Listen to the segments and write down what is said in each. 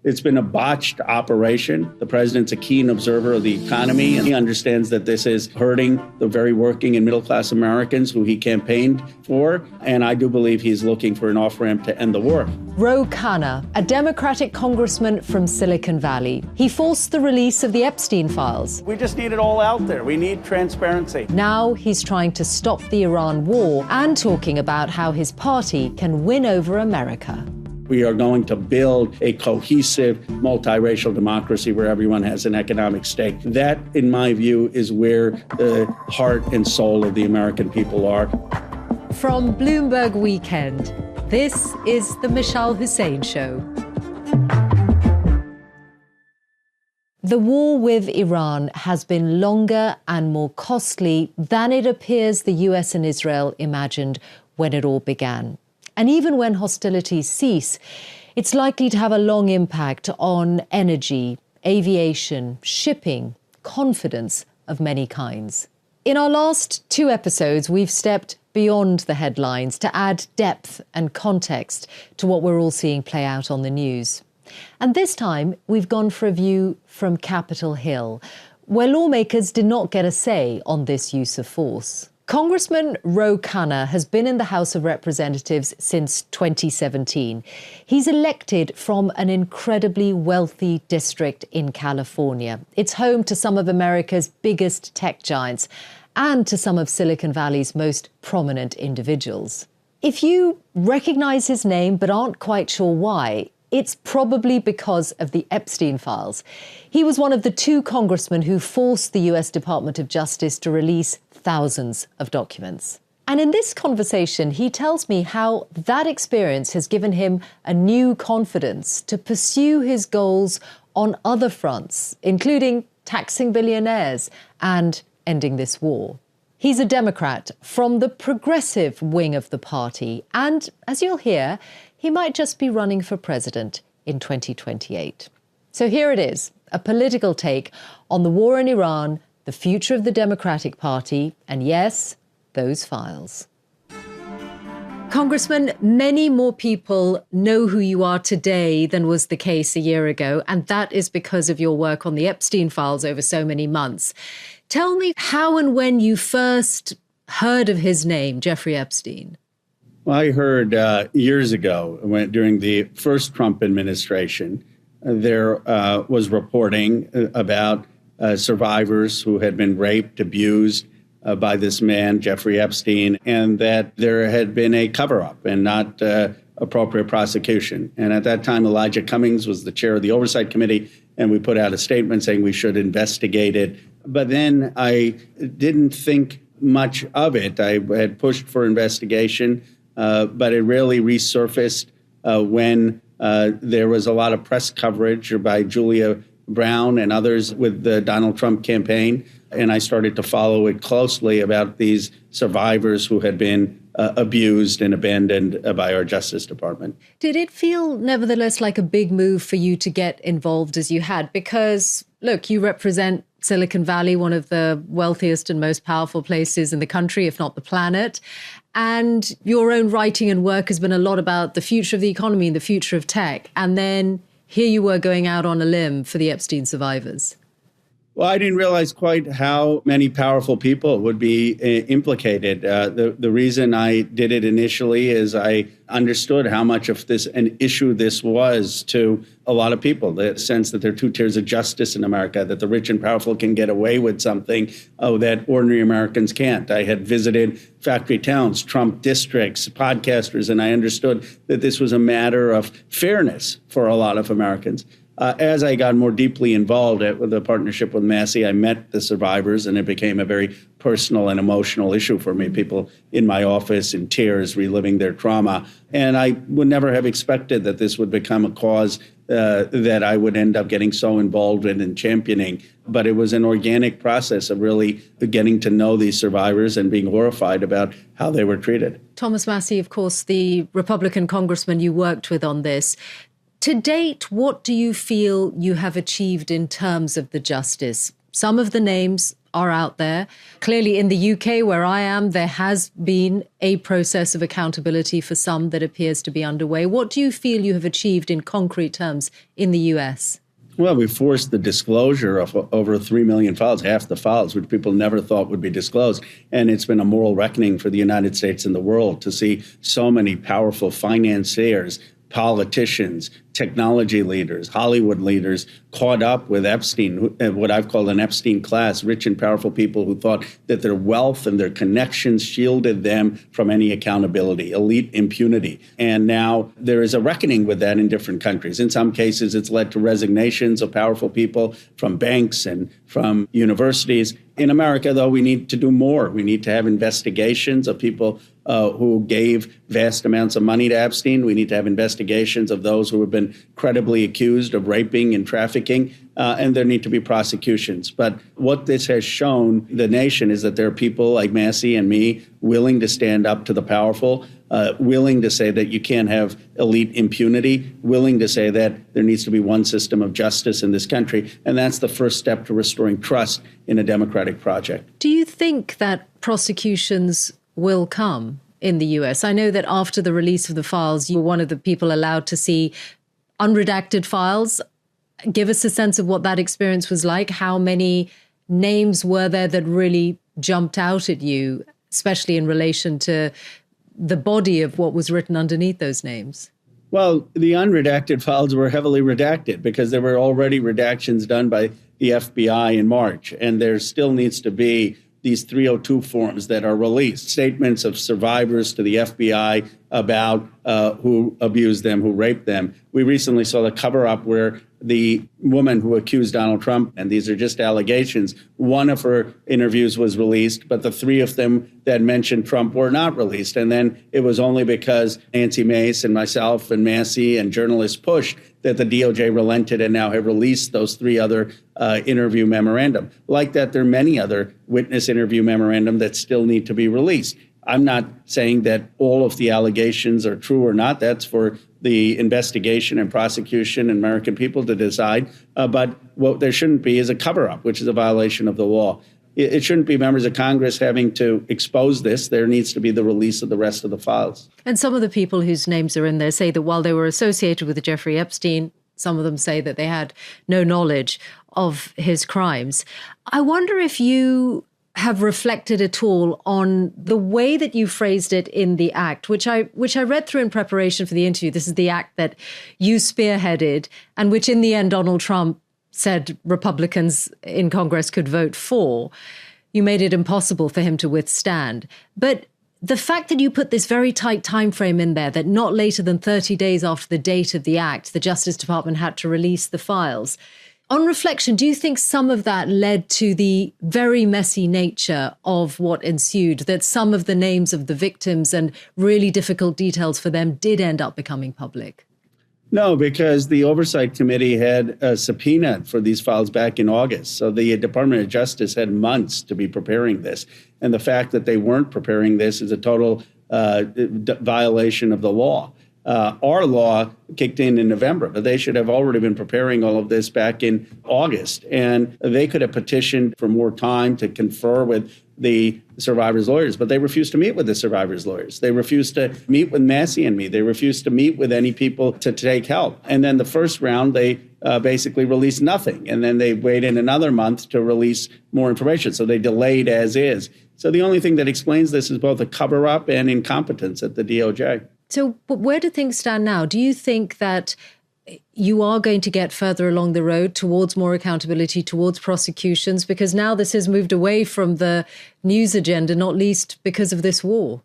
It's been a botched operation. The president's a keen observer of the economy, and he understands that this is hurting the very working and middle-class Americans who he campaigned for. And I do believe he's looking for an off-ramp to end the war. Khanna, a Democratic congressman from Silicon Valley. He forced the release of the Epstein files. We just need it all out there. We need transparency. Now he's trying to stop the Iran war and talking about how his party can win over America. We are going to build a cohesive, multiracial democracy where everyone has an economic stake. That, in my view, is where the heart and soul of the American people are. From Bloomberg Weekend, this is the Mishal Husain Show. The war with Iran has been longer and more costly than it appears the US and Israel imagined when it all began. And even when hostilities cease, it's likely to have a long impact on energy, aviation, shipping, confidence of many kinds. In our last two episodes, we've stepped beyond the headlines to add depth and context to what we're all seeing play out on the news. And this time, we've gone for a view from Capitol Hill, where lawmakers did not get a say on this use of force. Congressman Khanna has been in the House of Representatives since 2017. He's elected from an incredibly wealthy district in California. It's home to some of America's biggest tech giants and to some of Silicon Valley's most prominent individuals. If you recognize his name but aren't quite sure why, it's probably because of the Epstein files. He was one of the two congressmen who forced the US Department of Justice to release thousands of documents. And in this conversation, he tells me how that experience has given him a new confidence to pursue his goals on other fronts, including taxing billionaires and ending this war. He's a Democrat from the progressive wing of the party, and as you'll hear, he might just be running for president in 2028. So here it is, a political take on the war in Iran, the future of the Democratic Party, and yes, those files. Congressman, many more people know who you are today than was the case a year ago, and that is because of your work on the Epstein files over so many months. Tell me how and when you first heard of his name, Jeffrey Epstein. Well, I heard years ago, during the first Trump administration, there was reporting about survivors who had been raped, abused by this man, Jeffrey Epstein, and that there had been a cover-up and not appropriate prosecution. And at that time, Elijah Cummings was the chair of the Oversight Committee, and we put out a statement saying we should investigate it. But then I didn't think much of it. I had pushed for investigation, but it really resurfaced when there was a lot of press coverage by Julia Brown and others with the Donald Trump campaign. And I started to follow it closely about these survivors who had been abused and abandoned by our Justice Department. Did it feel, nevertheless, like a big move for you to get involved as you had? Because, look, you represent Silicon Valley, one of the wealthiest and most powerful places in the country, if not the planet. And your own writing and work has been a lot about the future of the economy and the future of tech. And then here you were going out on a limb for the Epstein survivors. Well, I didn't realize quite how many powerful people would be implicated. The reason I did it initially is I understood how much of an issue this was to a lot of people. The sense that there are two tiers of justice in America, that the rich and powerful can get away with something that ordinary Americans can't. I had visited factory towns, Trump districts, podcasters, and I understood that this was a matter of fairness for a lot of Americans. As I got more deeply involved with the partnership with Massie, I met the survivors, and it became a very personal and emotional issue for me. People in my office in tears, reliving their trauma. And I would never have expected that this would become a cause that I would end up getting so involved in and championing. But it was an organic process of really getting to know these survivors and being horrified about how they were treated. Thomas Massie, of course, the Republican congressman you worked with on this. To date, what do you feel you have achieved in terms of the justice? Some of the names are out there. Clearly in the UK, where I am, there has been a process of accountability for some that appears to be underway. What do you feel you have achieved in concrete terms in the US? Well, we forced the disclosure of over 3 million files, half the files, which people never thought would be disclosed. And it's been a moral reckoning for the United States and the world to see so many powerful financiers, politicians, technology leaders, Hollywood leaders caught up with Epstein, what I've called an Epstein class, rich and powerful people who thought that their wealth and their connections shielded them from any accountability, elite impunity. And now there is a reckoning with that in different countries. In some cases, it's led to resignations of powerful people from banks and from universities. In America, though, we need to do more. We need to have investigations of people who gave vast amounts of money to Epstein. We need to have investigations of those who have been credibly accused of raping and trafficking, and there need to be prosecutions. But what this has shown the nation is that there are people like Massie and me willing to stand up to the powerful, willing to say that you can't have elite impunity, willing to say that there needs to be one system of justice in this country. And that's the first step to restoring trust in a democratic project. Do you think that prosecutions will come in the US? I know that after the release of the files, you were one of the people allowed to see unredacted files. Give us a sense of what that experience was like. How many names were there that really jumped out at you, especially in relation to the body of what was written underneath those names? Well, the unredacted files were heavily redacted because there were already redactions done by the FBI in March, and there still needs to be these 302 forms that are released, statements of survivors to the FBI about who abused them, who raped them. We recently saw the cover-up where the woman who accused Donald Trump, and these are just allegations, one of her interviews was released, but the three of them that mentioned Trump were not released. And then it was only because Nancy Mace and myself and Massie and journalists pushed that the DOJ relented and now have released those three other interview memorandum. Like that, there are many other witness interview memorandum that still need to be released. I'm not saying that all of the allegations are true or not. That's for the investigation and prosecution and American people to decide. But what there shouldn't be is a cover-up, which is a violation of the law. It shouldn't be members of Congress having to expose this. There needs to be the release of the rest of the files. And some of the people whose names are in there say that while they were associated with Jeffrey Epstein, some of them say that they had no knowledge of his crimes. I wonder if you have reflected at all on the way that you phrased it in the act, which I read through in preparation for the interview. This is the act that you spearheaded and which in the end Donald Trump said Republicans in Congress could vote for. You made it impossible for him to withstand. But the fact that you put this very tight time frame in there, that not later than 30 days after the date of the act, the Justice Department had to release the files. On reflection, do you think some of that led to the very messy nature of what ensued, that some of the names of the victims and really difficult details for them did end up becoming public? No, because the Oversight Committee had a subpoena for these files back in August. So the Department of Justice had months to be preparing this. And the fact that they weren't preparing this is a total violation of the law. Our law kicked in November, but they should have already been preparing all of this back in August. And they could have petitioned for more time to confer with the survivors' lawyers, but they refused to meet with the survivors' lawyers. They refused to meet with Massie and me. They refused to meet with any people to take help. And then the first round, they basically released nothing. And then they waited another month to release more information. So they delayed as is. So the only thing that explains this is both a cover-up and incompetence at the DOJ. So where do things stand now? Do you think that you are going to get further along the road towards more accountability, towards prosecutions? Because now this has moved away from the news agenda, not least because of this war.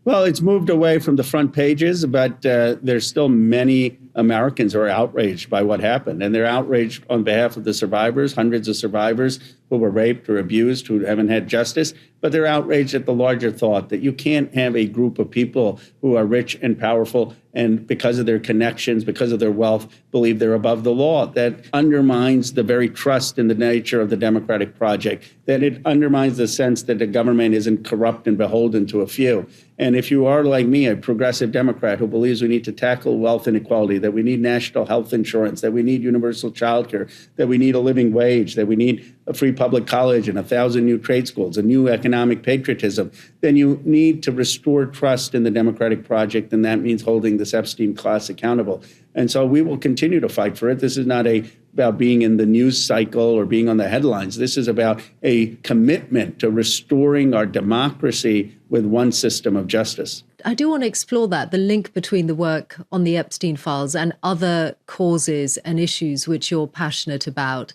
Well, it's moved away from the front pages, but there's still many Americans who are outraged by what happened. And they're outraged on behalf of the survivors, hundreds of survivors who were raped or abused, who haven't had justice. But they're outraged at the larger thought that you can't have a group of people who are rich and powerful and because of their connections, because of their wealth, believe they're above the law. That undermines the very trust in the nature of the democratic project, that it undermines the sense that the government isn't corrupt and beholden to a few. And if you are like me, a progressive Democrat who believes we need to tackle wealth inequality, that we need national health insurance, that we need universal child care, that we need a living wage, that we need a free public college and 1,000 new trade schools, a new economic patriotism, then you need to restore trust in the democratic project, and that means holding this Epstein class accountable. And so we will continue to fight for it. This is not about being in the news cycle or being on the headlines. This is about a commitment to restoring our democracy with one system of justice. I do want to explore that, the link between the work on the Epstein files and other causes and issues which you're passionate about.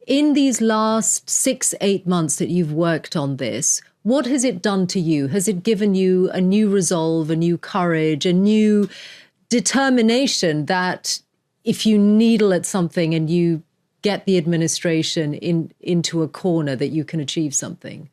In these last 6-8 months that you've worked on this, what has it done to you? Has it given you a new resolve, a new courage, a new determination that if you needle at something and you get the administration into a corner, that you can achieve something?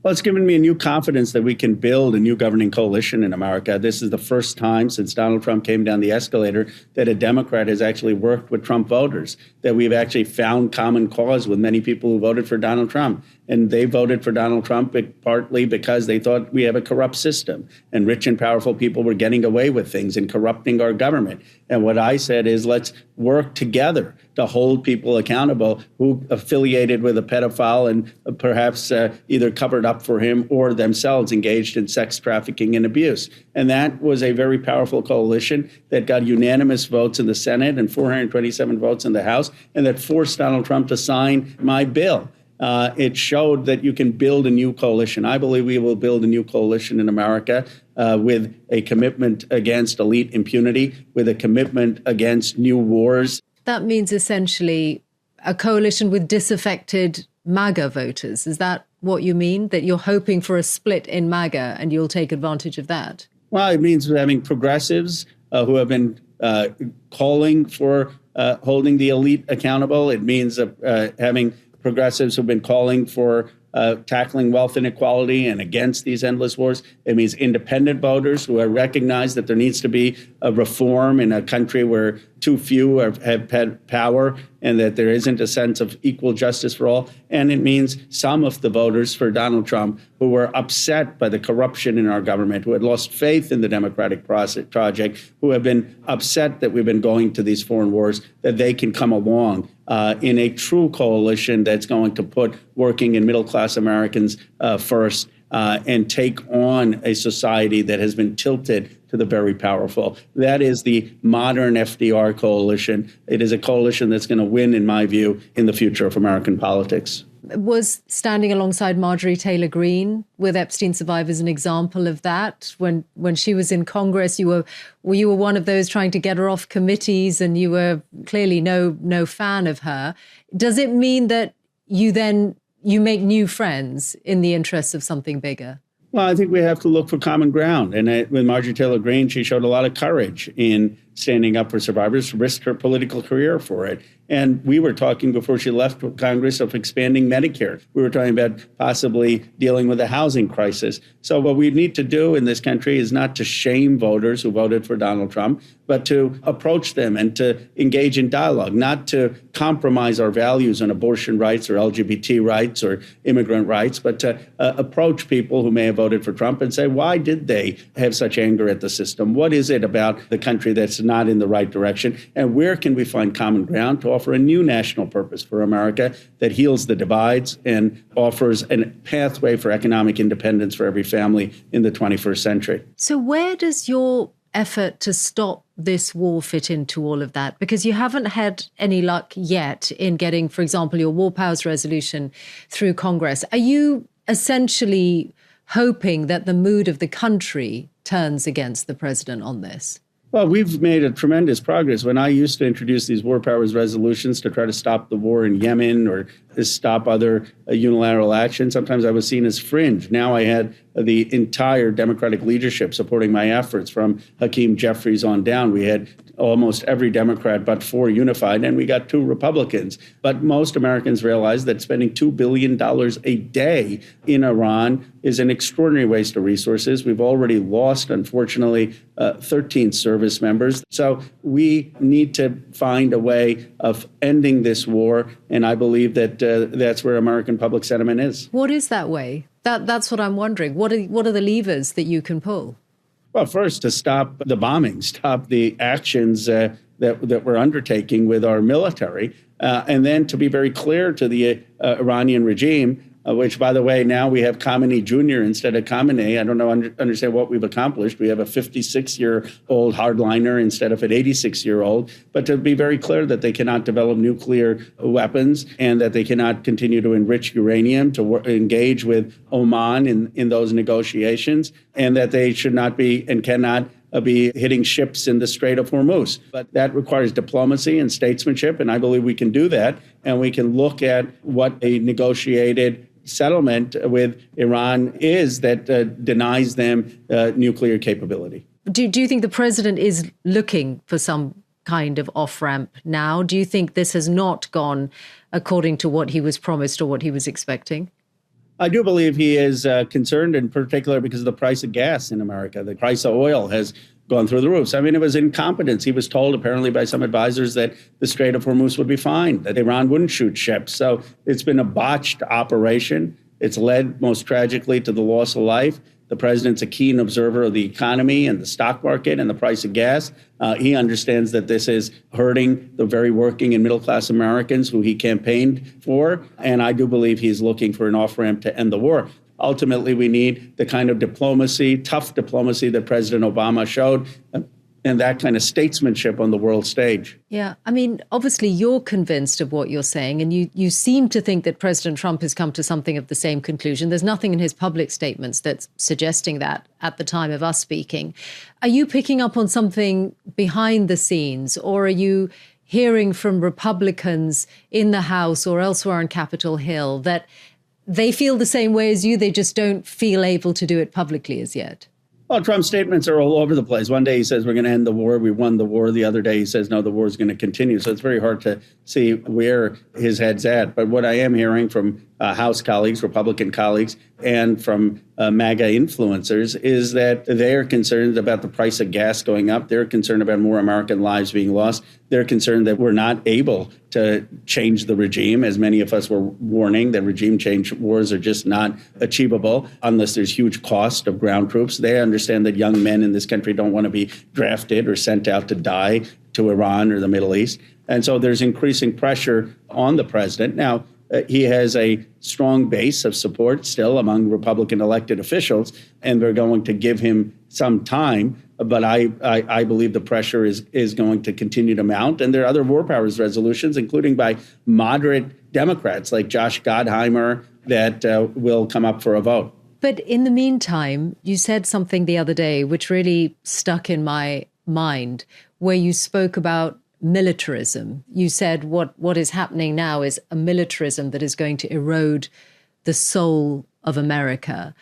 Well, it's given me a new confidence that we can build a new governing coalition in America. This is the first time since Donald Trump came down the escalator that a Democrat has actually worked with Trump voters, that we've actually found common cause with many people who voted for Donald Trump. And they voted for Donald Trump partly because they thought we have a corrupt system and rich and powerful people were getting away with things and corrupting our government. And what I said is, let's work together to hold people accountable who affiliated with a pedophile and perhaps either covered up for him or themselves engaged in sex trafficking and abuse. And that was a very powerful coalition that got unanimous votes in the Senate and 427 votes in the House, and that forced Donald Trump to sign my bill. It showed that you can build a new coalition. I believe we will build a new coalition in America with a commitment against elite impunity, with a commitment against new wars. That means essentially a coalition with disaffected MAGA voters. Is that what you mean? That you're hoping for a split in MAGA and you'll take advantage of that? Well, it means having progressives who have been calling for holding the elite accountable. It means having progressives who've been calling for tackling wealth inequality and against these endless wars. It means independent voters who recognize that there needs to be a reform in a country where too few have had power and that there isn't a sense of equal justice for all. And it means some of the voters for Donald Trump who were upset by the corruption in our government, who had lost faith in the democratic project, who have been upset that we've been going to these foreign wars, that they can come along in a true coalition that's going to put working and middle-class Americans first and take on a society that has been tilted to the very powerful. That is the modern FDR coalition. It is a coalition that's going to win, in my view, in the future of American politics. Was standing alongside Marjorie Taylor Greene with Epstein survivors an example of that? When she was in Congress, you were one of those trying to get her off committees, and you were clearly no fan of her. Does it mean that you make new friends in the interests of something bigger? Well, I think we have to look for common ground. And with Marjorie Taylor Greene, she showed a lot of courage in standing up for survivors, risked her political career for it. And we were talking before she left Congress of expanding Medicare. We were talking about possibly dealing with the housing crisis. So what we need to do in this country is not to shame voters who voted for Donald Trump, but to approach them and to engage in dialogue, not to compromise our values on abortion rights or LGBT rights or immigrant rights, but to approach people who may have voted for Trump and say, why did they have such anger at the system? What is it about the country that's not in the right direction? And where can we find common ground to offer a new national purpose for America that heals the divides and offers a pathway for economic independence for every family in the 21st century? So where does your effort to stop this war fit into all of that? Because you haven't had any luck yet in getting, for example, your war powers resolution through Congress. Are you essentially hoping that the mood of the country turns against the president on this? Well, we've made a tremendous progress. When I used to introduce these war powers resolutions to try to stop the war in Yemen or to stop other unilateral action, sometimes I was seen as fringe. Now I had the entire Democratic leadership supporting my efforts, from Hakeem Jeffries on down. We had almost every Democrat but 4 unified, and we got 2 Republicans. But most Americans realize that spending $2 billion a day in Iran is an extraordinary waste of resources. We've already lost, unfortunately, 13 service members. So we need to find a way of ending this war, and I believe that that's where American public sentiment is. What is that way? That's what I'm wondering. What are the levers that you can pull? Well, first, to stop the bombing, stop the actions that we're undertaking with our military, and then to be very clear to the Iranian regime, which, by the way, now we have Khamenei Jr. instead of Khamenei. I don't know, understand what we've accomplished. We have a 56-year-old hardliner instead of an 86-year-old. But to be very clear that they cannot develop nuclear weapons and that they cannot continue to enrich uranium, to engage with Oman in those negotiations, and that they should not be and cannot be hitting ships in the Strait of Hormuz. But that requires diplomacy and statesmanship, and I believe we can do that. And we can look at what a negotiated settlement with Iran is that denies them nuclear capability. Do you think the president is looking for some kind of off-ramp now? Do you think this has not gone according to what he was promised or what he was expecting? I do believe he is concerned, in particular because of the price of gas in America. The price of oil has gone through the roofs. I mean, it was incompetence. He was told, apparently, by some advisors that the Strait of Hormuz would be fine, that Iran wouldn't shoot ships. So it's been a botched operation. It's led, most tragically, to the loss of life. The president's a keen observer of the economy and the stock market and the price of gas. He understands that this is hurting the very working and middle-class Americans who he campaigned for. And I do believe he's looking for an off-ramp to end the war. Ultimately, we need the kind of diplomacy, tough diplomacy that President Obama showed, and that kind of statesmanship on the world stage. Yeah, I mean, obviously you're convinced of what you're saying, and you seem to think that President Trump has come to something of the same conclusion. There's nothing in his public statements that's suggesting that at the time of us speaking. Are you picking up on something behind the scenes, or are you hearing from Republicans in the House or elsewhere on Capitol Hill that they feel the same way as you, they just don't feel able to do it publicly as yet? Well, Trump's statements are all over the place. One day he says we're going to end the war, we won the war. The other day he says, no, the war is going to continue. So it's very hard to see where his head's at. But what I am hearing from House colleagues, Republican colleagues, and from MAGA influencers is that they're concerned about the price of gas going up. They're concerned about more American lives being lost. They're concerned that we're not able to change the regime, as many of us were warning that regime change wars are just not achievable unless there's huge cost of ground troops. They understand that young men in this country don't want to be drafted or sent out to die to Iran or the Middle East. And so there's increasing pressure on the president. Now, he has a strong base of support still among Republican elected officials, and they're going to give him some time. But I believe the pressure is going to continue to mount. And there are other war powers resolutions, including by moderate Democrats like Josh Gottheimer, that will come up for a vote. But in the meantime, you said something the other day which really stuck in my mind, where you spoke about militarism. You said what is happening now is a militarism that is going to erode the soul of America.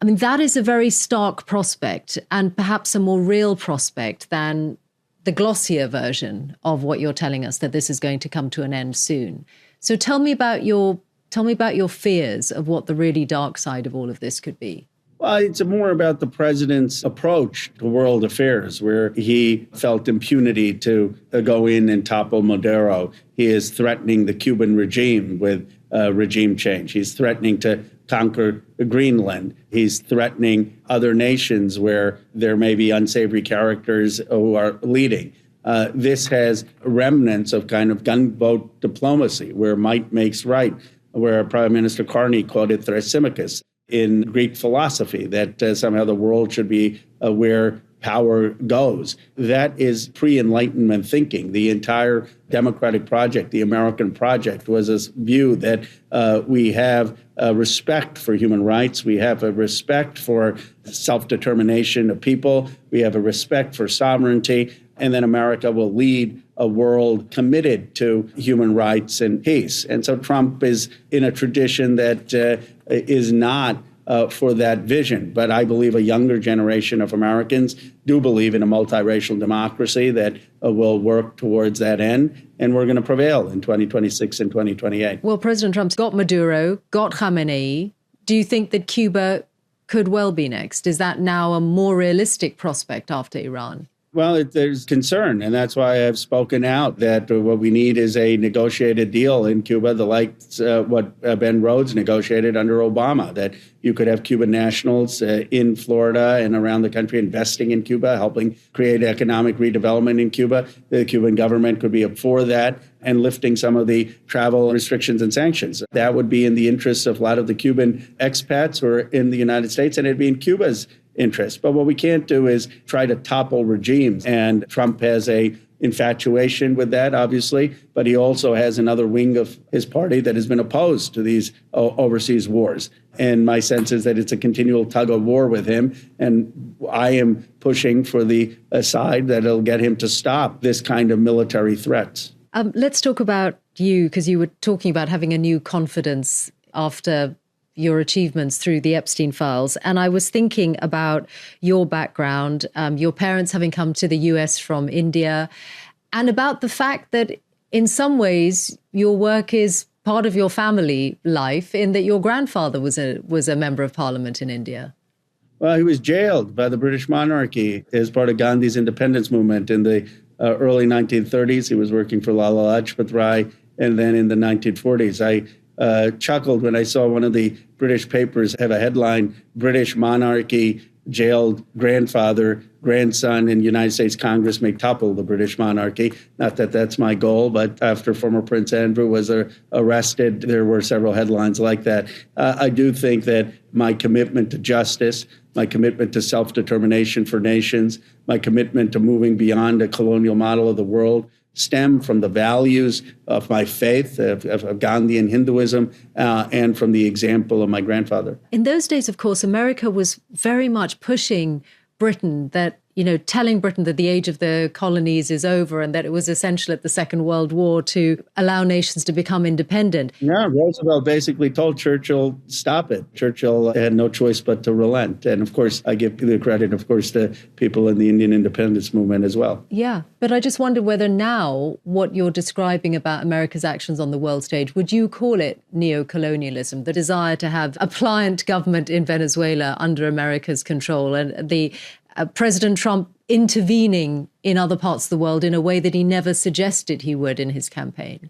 I mean, that is a very stark prospect, and perhaps a more real prospect than the glossier version of what you're telling us, that this is going to come to an end soon. So tell me about your fears of what the really dark side of all of this could be. Well, it's more about the president's approach to world affairs, where he felt impunity to go in and topple Maduro. He is threatening the Cuban regime with regime change. He's threatening to conquer Greenland. He's threatening other nations where there may be unsavory characters who are leading. This has remnants of kind of gunboat diplomacy, where might makes right, where Prime Minister Carney called it Thrasymachus in Greek philosophy, that somehow the world should be where power goes. That is pre-Enlightenment thinking. The entire democratic project, the American project, was this view that we have a respect for human rights. We have a respect for self-determination of people. We have a respect for sovereignty. And then America will lead a world committed to human rights and peace. And so Trump is in a tradition that is not for that vision. But I believe a younger generation of Americans do believe in a multiracial democracy that will work towards that end. And we're going to prevail in 2026 and 2028. Well, President Trump's got Maduro, got Khamenei. Do you think that Cuba could well be next? Is that now a more realistic prospect after Iran? Well, there's concern, and that's why I've spoken out that what we need is a negotiated deal in Cuba, the like what Ben Rhodes negotiated under Obama, that you could have Cuban nationals in Florida and around the country investing in Cuba, helping create economic redevelopment in Cuba. The Cuban government could be up for that and lifting some of the travel restrictions and sanctions. That would be in the interests of a lot of the Cuban expats who are in the United States, and it'd be in Cuba's interest. But what we can't do is try to topple regimes. And Trump has a infatuation with that, obviously, but he also has another wing of his party that has been opposed to these overseas wars. And my sense is that it's a continual tug of war with him. And I am pushing for the side that'll get him to stop this kind of military threats. Let's talk about you, because you were talking about having a new confidence after your achievements through the Epstein files. And I was thinking about your background, your parents having come to the US from India, and about the fact that in some ways your work is part of your family life, in that your grandfather was a member of parliament in India. Well, he was jailed by the British monarchy as part of Gandhi's independence movement in the early 1930s. He was working for Lala Lajpat Rai, and then in the 1940s. I chuckled when I saw one of the British papers have a headline, British monarchy jailed grandfather, grandson in United States Congress may topple the British monarchy. Not that that's my goal, but after former Prince Andrew was arrested, there were several headlines like that. I do think that my commitment to justice, my commitment to self-determination for nations, my commitment to moving beyond a colonial model of the world stem from the values of my faith, of Gandhian Hinduism, and from the example of my grandfather. In those days, of course, America was very much pushing Britain, that, you know, telling Britain that the age of the colonies is over and that it was essential at the Second World War to allow nations to become independent. Yeah, Roosevelt basically told Churchill, stop it. Churchill had no choice but to relent. And of course, I give the credit, of course, to people in the Indian independence movement as well. Yeah, but I just wonder whether now what you're describing about America's actions on the world stage, would you call it neo-colonialism, the desire to have a pliant government in Venezuela under America's control, and the President Trump intervening in other parts of the world in a way that he never suggested he would in his campaign?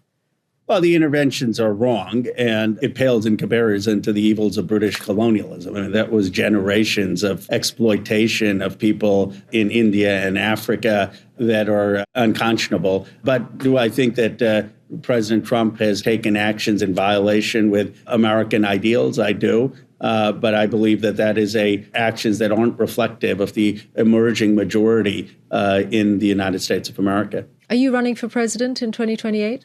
Well, the interventions are wrong, and it pales in comparison to the evils of British colonialism. I mean, that was generations of exploitation of people in India and Africa that are unconscionable. But do I think that President Trump has taken actions in violation with American ideals? I do. But I believe that is actions that aren't reflective of the emerging majority in the United States of America. Are you running for president in 2028?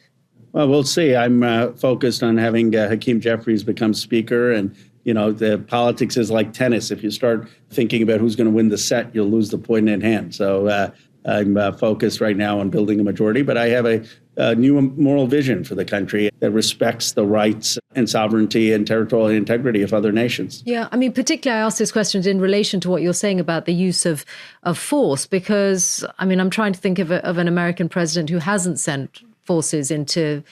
Well, we'll see. I'm focused on having Hakeem Jeffries become speaker. And, you know, the politics is like tennis. If you start thinking about who's going to win the set, you'll lose the point at hand. So I'm focused right now on building a majority. But I have a new moral vision for the country that respects the rights and sovereignty and territorial integrity of other nations. Yeah, I mean, particularly I ask this question in relation to what you're saying about the use of force, because, I mean, I'm trying to think of an American president who hasn't sent forces into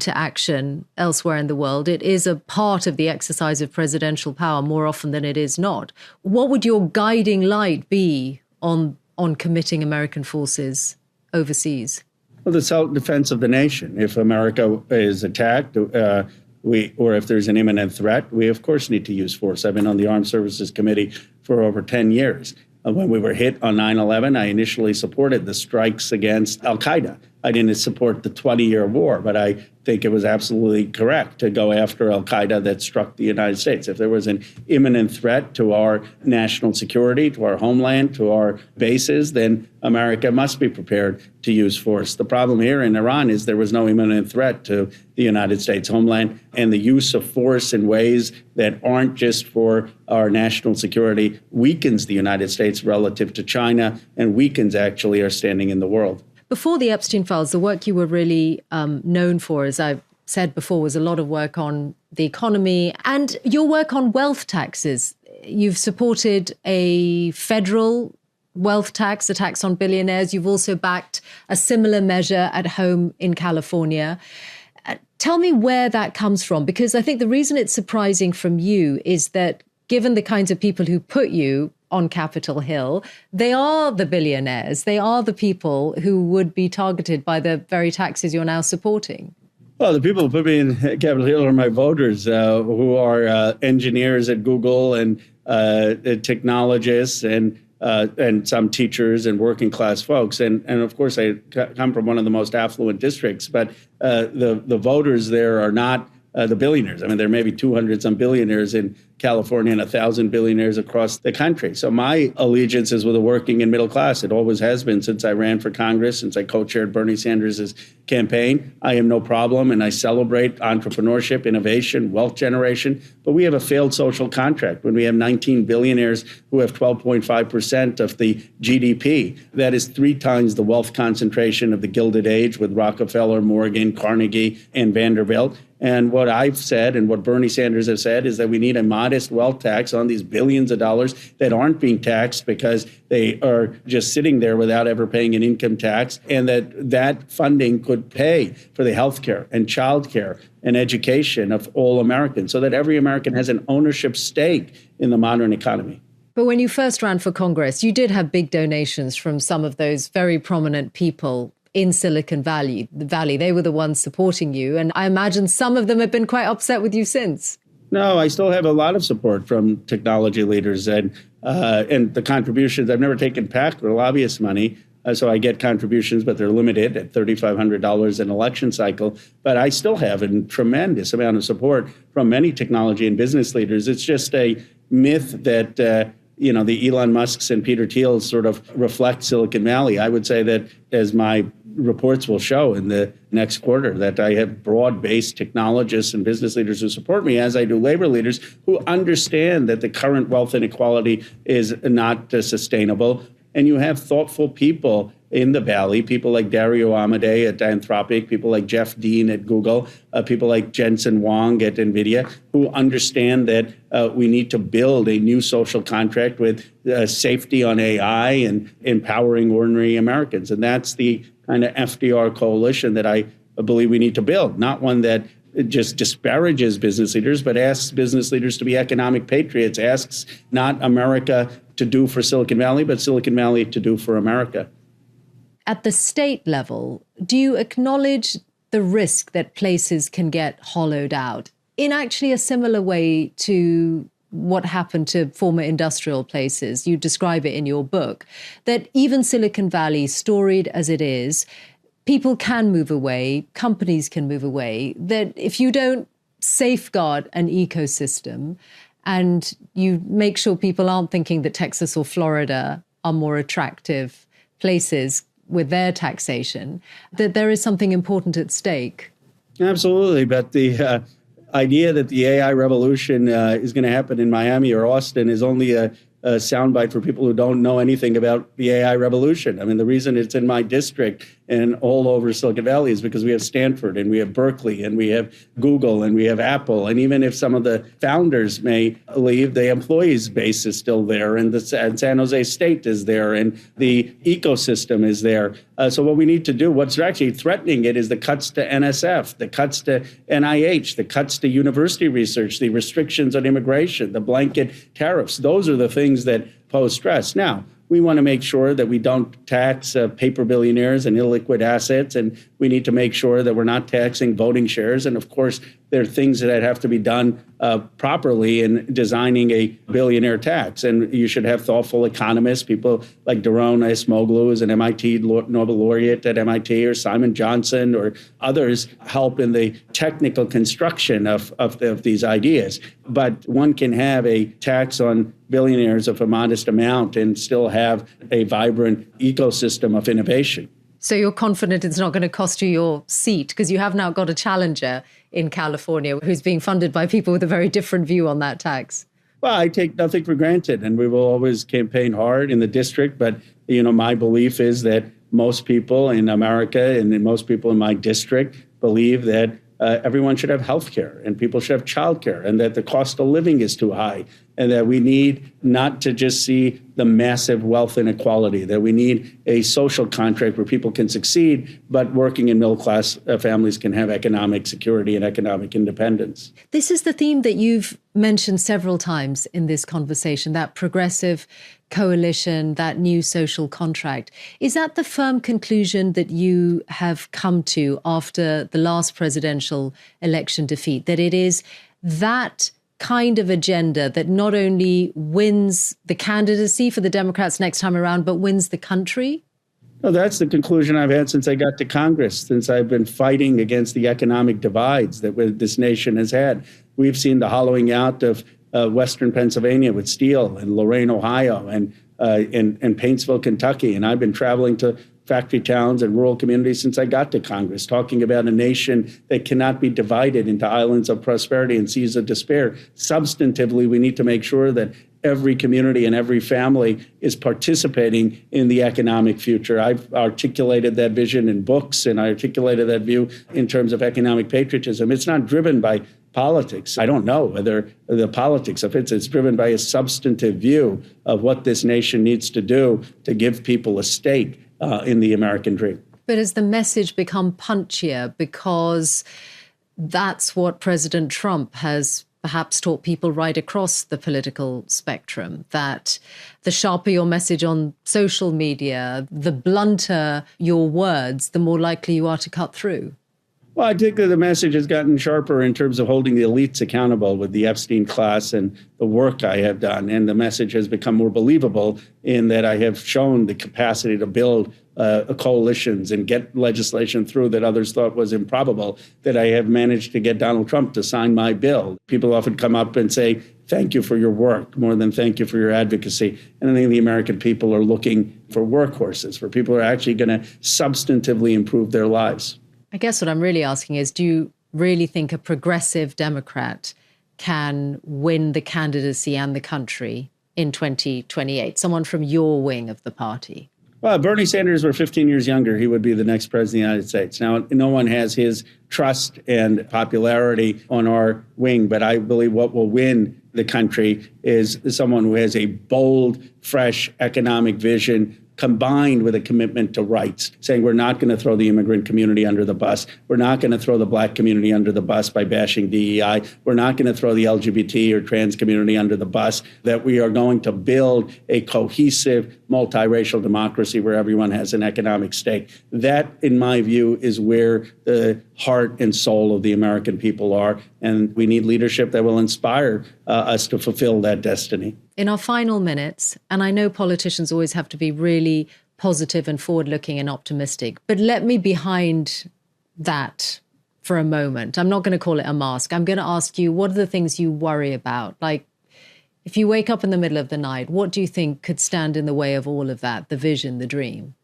action elsewhere in the world. It is a part of the exercise of presidential power more often than it is not. What would your guiding light be on committing American forces overseas? Well, the self-defense of the nation. If America is attacked, or if there's an imminent threat, we of course need to use force. I've been on the Armed Services Committee for over 10 years. When we were hit on 9/11, I initially supported the strikes against al-Qaeda. I didn't support the 20-year war, but I think it was absolutely correct to go after al-Qaeda that struck the United States. If there was an imminent threat to our national security, to our homeland, to our bases, then America must be prepared to use force. The problem here in Iran is there was no imminent threat to the United States homeland, and the use of force in ways that aren't just for our national security weakens the United States relative to China and weakens actually our standing in the world. Before the Epstein files, the work you were really known for, as I said before, was a lot of work on the economy and your work on wealth taxes. You've supported a federal wealth tax, a tax on billionaires. You've also backed a similar measure at home in California. Tell me where that comes from, because I think the reason it's surprising from you is that given the kinds of people who put you on Capitol Hill, they are the billionaires. They are the people who would be targeted by the very taxes you're now supporting. Well, the people who put me in Capitol Hill are my voters, who are engineers at Google and technologists and some teachers and working class folks. And of course, I come from one of the most affluent districts, but the voters there are not the billionaires. I mean, there may be 200 some billionaires in California and 1,000 billionaires across the country. So my allegiance is with the working and middle class. It always has been since I ran for Congress, since I co-chaired Bernie Sanders' campaign. I have no problem, and I celebrate entrepreneurship, innovation, wealth generation. But we have a failed social contract when we have 19 billionaires who have 12.5% of the GDP. That is 3 times the wealth concentration of the Gilded Age with Rockefeller, Morgan, Carnegie, and Vanderbilt. And what I've said and what Bernie Sanders has said is that we need a modest wealth tax on these billions of dollars that aren't being taxed because they are just sitting there without ever paying an income tax, and that funding could pay for the health care and child care and education of all Americans so that every American has an ownership stake in the modern economy. But when you first ran for Congress, you did have big donations from some of those very prominent people in Silicon Valley. They were the ones supporting you. And I imagine some of them have been quite upset with you since. No, I still have a lot of support from technology leaders and the contributions. I've never taken PAC or lobbyist money, so I get contributions, but they're limited at $3,500 an election cycle. But I still have a tremendous amount of support from many technology and business leaders. It's just a myth that the Elon Musks and Peter Thiels sort of reflect Silicon Valley. I would say that, as my reports will show in the next quarter, that I have broad-based technologists and business leaders who support me, as I do labor leaders who understand that the current wealth inequality is not sustainable. And you have thoughtful people in the Valley, people like Dario Amodei at Anthropic, people like Jeff Dean at Google, people like Jensen Huang at NVIDIA, who understand that we need to build a new social contract with safety on AI and empowering ordinary Americans. And that's the kind of FDR coalition that I believe we need to build, not one that just disparages business leaders, but asks business leaders to be economic patriots, asks not America to do for Silicon Valley, but Silicon Valley to do for America. At the state level, do you acknowledge the risk that places can get hollowed out in actually a similar way to what happened to former industrial places? You describe it in your book, that even Silicon Valley, storied as it is, people can move away, companies can move away, that if you don't safeguard an ecosystem and you make sure people aren't thinking that Texas or Florida are more attractive places with their taxation, that there is something important at stake. Absolutely. But the idea that the AI revolution is going to happen in Miami or Austin is only a soundbite for people who don't know anything about the AI revolution. I mean, the reason it's in my district and all over Silicon Valley is because we have Stanford and we have Berkeley and we have Google and we have Apple. And even if some of the founders may leave, the employees base is still there, and the San Jose State is there, and the ecosystem is there. So what we need to do, what's actually threatening it, is the cuts to NSF, the cuts to NIH, the cuts to university research, the restrictions on immigration, the blanket tariffs. Those are the things that pose stress. Now, we want to make sure that we don't tax paper billionaires and illiquid assets, and we need to make sure that we're not taxing voting shares. And of course, there are things that have to be done properly in designing a billionaire tax. And you should have thoughtful economists, people like Daron Acemoglu, who's an MIT Nobel laureate at MIT, or Simon Johnson, or others help in the technical construction of these ideas. But one can have a tax on billionaires of a modest amount and still have a vibrant ecosystem of innovation. So you're confident it's not going to cost you your seat, because you have now got a challenger in California who's being funded by people with a very different view on that tax? Well, I take nothing for granted, and we will always campaign hard in the district. But, my belief is that most people in America and most people in my district believe that everyone should have health care and people should have child care, and that the cost of living is too high. and that we need not to just see the massive wealth inequality, that we need a social contract where people can succeed, but working and middle-class families can have economic security and economic independence. This is the theme that you've mentioned several times in this conversation, that progressive coalition, that new social contract. Is that the firm conclusion that you have come to after the last presidential election defeat, that it is that kind of agenda that not only wins the candidacy for the Democrats next time around, but wins the country? Well, that's the conclusion I've had since I got to Congress, since I've been fighting against the economic divides that this nation has had. We've seen the hollowing out of Western Pennsylvania with steel, and Lorain, Ohio, and Paintsville, Kentucky. And I've been traveling to factory towns and rural communities since I got to Congress, talking about a nation that cannot be divided into islands of prosperity and seas of despair. Substantively, we need to make sure that every community and every family is participating in the economic future. I've articulated that vision in books, and I articulated that view in terms of economic patriotism. It's not driven by politics. I don't know whether the politics of it's driven by a substantive view of what this nation needs to do to give people a stake in the American dream. But has the message become punchier because that's what President Trump has perhaps taught people right across the political spectrum, that the sharper your message on social media, the blunter your words, the more likely you are to cut through? Well, I think that the message has gotten sharper in terms of holding the elites accountable with the Epstein class and the work I have done. And the message has become more believable in that I have shown the capacity to build coalitions and get legislation through that others thought was improbable, that I have managed to get Donald Trump to sign my bill. People often come up and say, thank you for your work, more than thank you for your advocacy. And I think the American people are looking for workhorses, for people who are actually going to substantively improve their lives. I guess what I'm really asking is, do you really think a progressive Democrat can win the candidacy and the country in 2028? Someone from your wing of the party? Well, if Bernie Sanders were 15 years younger, he would be the next president of the United States. Now, no one has his trust and popularity on our wing, but I believe what will win the country is someone who has a bold, fresh economic vision, combined with a commitment to rights, saying we're not going to throw the immigrant community under the bus. We're not going to throw the black community under the bus by bashing DEI. We're not going to throw the LGBT or trans community under the bus, that we are going to build a cohesive, multiracial democracy where everyone has an economic stake. That, in my view, is where the heart and soul of the American people are. And we need leadership that will inspire us to fulfill that destiny. In our final minutes, and I know politicians always have to be really positive and forward-looking and optimistic, but let me behind that for a moment. I'm not going to call it a mask. I'm going to ask you, what are the things you worry about? Like, if you wake up in the middle of the night, what do you think could stand in the way of all of that, the vision, the dream?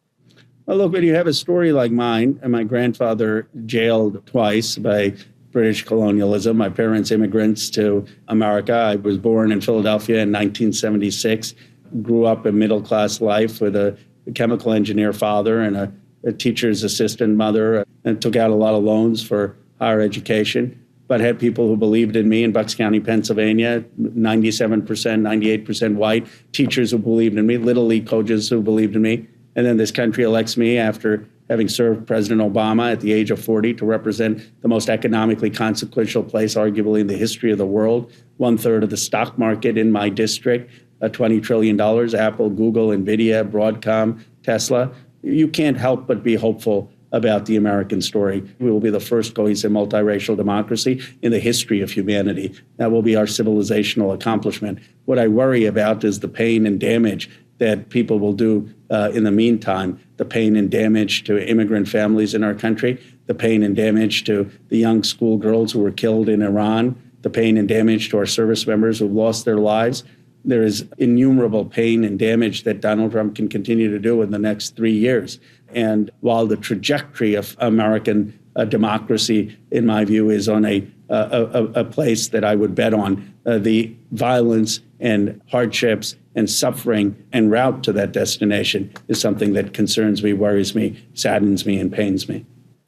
Well, look, when you have a story like mine, and my grandfather jailed twice by British colonialism, my parents immigrants to America. I was born in Philadelphia in 1976, grew up a middle-class life with a chemical engineer father and a teacher's assistant mother, and took out a lot of loans for higher education, but had people who believed in me in Bucks County, Pennsylvania, 97%, 98% white, teachers who believed in me, Little League coaches who believed in me. And then this country elects me after having served President Obama at the age of 40 to represent the most economically consequential place, arguably, in the history of the world. 1/3 of the stock market in my district, $20 trillion, Apple, Google, NVIDIA, Broadcom, Tesla. You can't help but be hopeful about the American story. We will be the first cohesive multiracial democracy in the history of humanity. That will be our civilizational accomplishment. What I worry about is the pain and damage that people will do in the meantime, the pain and damage to immigrant families in our country, the pain and damage to the young schoolgirls who were killed in Iran, the pain and damage to our service members who've lost their lives. There is innumerable pain and damage that Donald Trump can continue to do in the next 3 years. And while the trajectory of American democracy, in my view, is on a place that I would bet on, the violence and hardships and suffering en route to that destination is something that concerns me, worries me, saddens me, and pains me.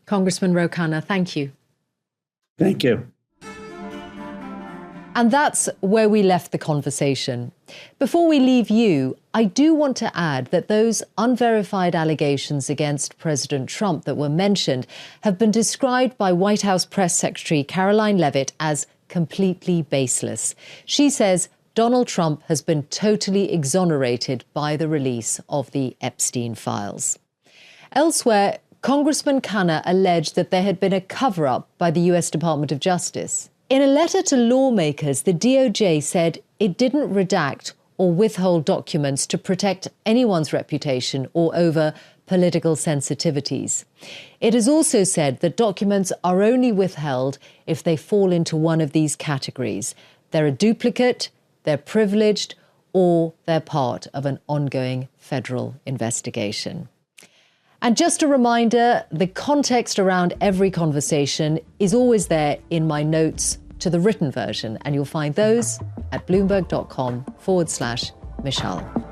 Congressman Ro Khanna, thank you. Thank you. And that's where we left the conversation. Before we leave you, I do want to add that those unverified allegations against President Trump that were mentioned have been described by White House Press Secretary Caroline Leavitt as completely baseless. She says Donald Trump has been totally exonerated by the release of the Epstein files. Elsewhere, Congressman Khanna alleged that there had been a cover-up by the US Department of Justice. In a letter to lawmakers, the DOJ said it didn't redact or withhold documents to protect anyone's reputation or over political sensitivities. It has also said that documents are only withheld if they fall into one of these categories. They're a duplicate, they're privileged, or they're part of an ongoing federal investigation. And just a reminder, the context around every conversation is always there in my notes to the written version, and you'll find those at bloomberg.com/Mishal.